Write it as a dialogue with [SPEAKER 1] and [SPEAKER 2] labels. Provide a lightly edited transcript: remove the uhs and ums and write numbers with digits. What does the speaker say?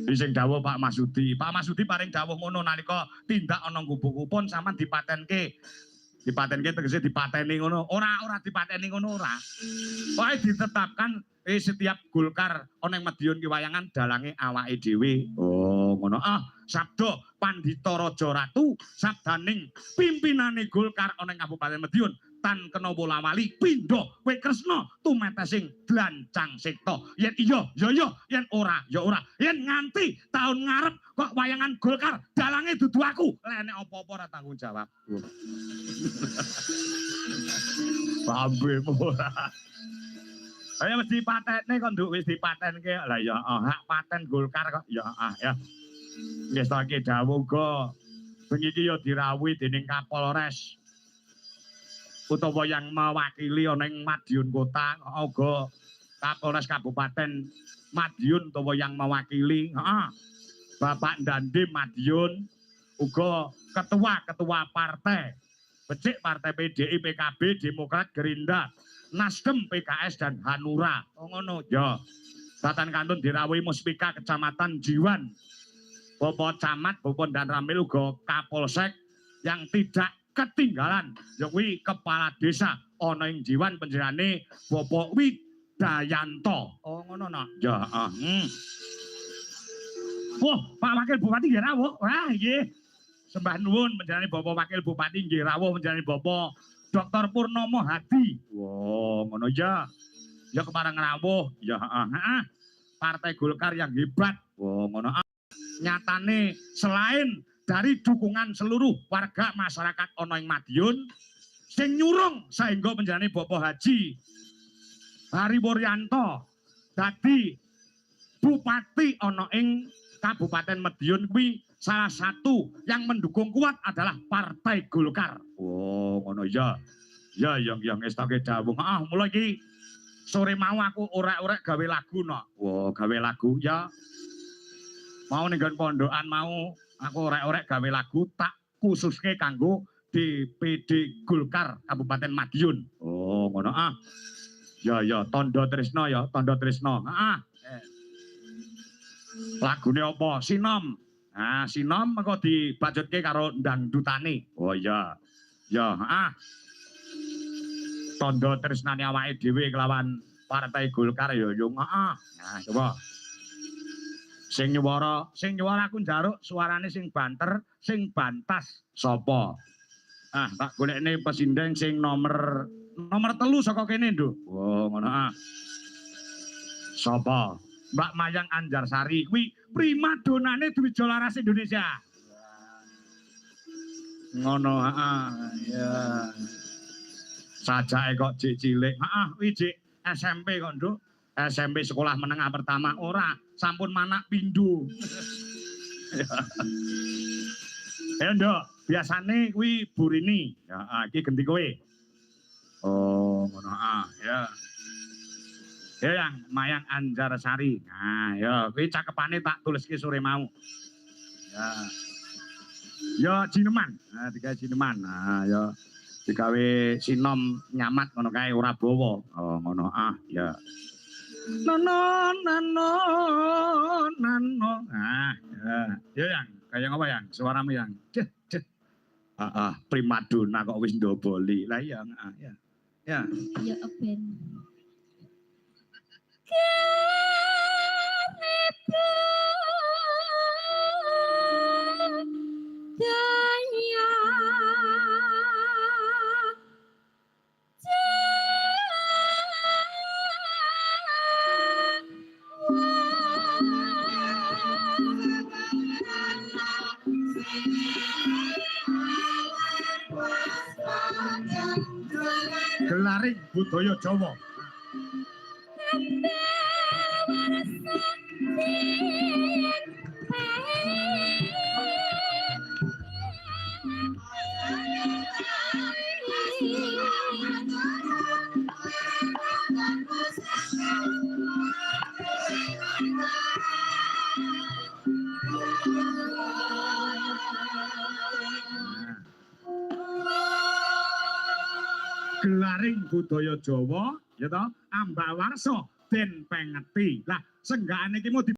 [SPEAKER 1] Sing dawuh Pak Masudi. Pak Masudi paring dawuh ngono nalika tindak ana gubuk-kupon sampean dipatenke. Dipatenke tegese dipateni ngono. Ora dipateni ngono ora. Pokoke ditetapkan setiap Golkar ana ing Madiun ki wayangan dalange awake dhewe. Oh, ngono. Sabda Pandhita Raja Ratu sabdaning pimpinane Golkar ana ing Kabupaten Madiun tan kena bola wali pindha kowe Kresna tumetesing Dlancang Sekta. Yen iya ya iya, yen ora ya ora. Yen nganti taun ngarep kok wayangan Golkar dalange dudu aku, lene apa-apa ora tanggung jawab. Sampe ora. Ayo wis dipatene kok nduk wis dipatenke. Lah ya hak paten Golkar kok ya ya. Nggih saiki dawuh uga bengi iki ya dirawuhi dening Kapolres utawa yang mewakili ana ing Madiun Kota uga Kapolres Kabupaten Madiun utawa yang mewakili Bapak Dandim Madiun uga ketua-ketua partai becik partai PDI, PKB, Demokrat, Gerindra, Nasdem, PKS dan Hanura. Oh ngono ya. Datan kantun dirawuhi Muspika Kecamatan Jiwan. Bapak Camat, Bapak dan Ramil uga Kapolsek yang tidak ketinggalan kuwi kepala desa ana ing Jiwan panjenengane Bapak Widayanto. Oh ngono no. Ya Wah, Pak Wakil Bupati nggih rawuh. Wah, nggih. Sembah nuwun panjenengane Bapak Wakil Bupati nggih rawuh panjenengane Bapak Dr. Purnomo Hadi. Wah, ngono ya. Ya kepareng rawuh. Ya Partai Golkar yang hebat. Wah, ngono. Nyatane selain dari dukungan seluruh warga masyarakat ana ing Madiun sing nyurung saengga panjenengane Bapak Haji Hariwuryanto dadi bupati ana ing Kabupaten Madiun kuwi salah satu yang mendukung kuat adalah Partai Golkar. Oh, ngono ya. Ya yang estake dawuh. Mulai iki sore mau aku orek-orek gawe lagu no. Wah, gawe lagu ya. Mau ning pondokan mau aku orek-orek gawe lagu tak khususke kanggo DPD Golkar Kabupaten Madiun. Oh, ngono Ya Tondo Trisno ya, Tondo Trisno. Lagune apa? Sinom. Sinom engko dibajutke karo dangdutane. Oh iya. Ya, Tondo Trisnane awake dhewe kelawan Partai Golkar ya yo Nah, coba. Sing nyuwara aku njaruk suarane sing banter, sing bantas sapa? Tak golekne pesindeng sing nomor 3 saka kene, Nduk. Oh, ngono Sapa? Mbak Mayang Anjarsari kuwi primadonane Dwija Laras Indonesia. Ngono, ya. Sajake kok jek cilik. Kuwi jek SMP kok, Nduk. SMP sekolah menengah pertama ora sampun manak pindho. Ya Nduk, biasane kuwi Burini. Ya iki genti kowe. Oh, ngono ya. Ya yang Mayang Anjarsari. Nah, ya kuwi cakepane tak tuliske sore mau. Ya. Ya jineman. Digawe jineman. Ya digawe sinom nyamat ngono kae ora bawa. Oh, ngono ya. Nano. Ya yang kayak apa yang suaramu yang primadona kok wis ndoboli. Lah iya ya. Ya.
[SPEAKER 2] Ya ben.
[SPEAKER 1] Gelaring budaya Jawa. Gelaring budaya Jawa ya toh Ambawarsa den pengeti. Lah senggakane iki mau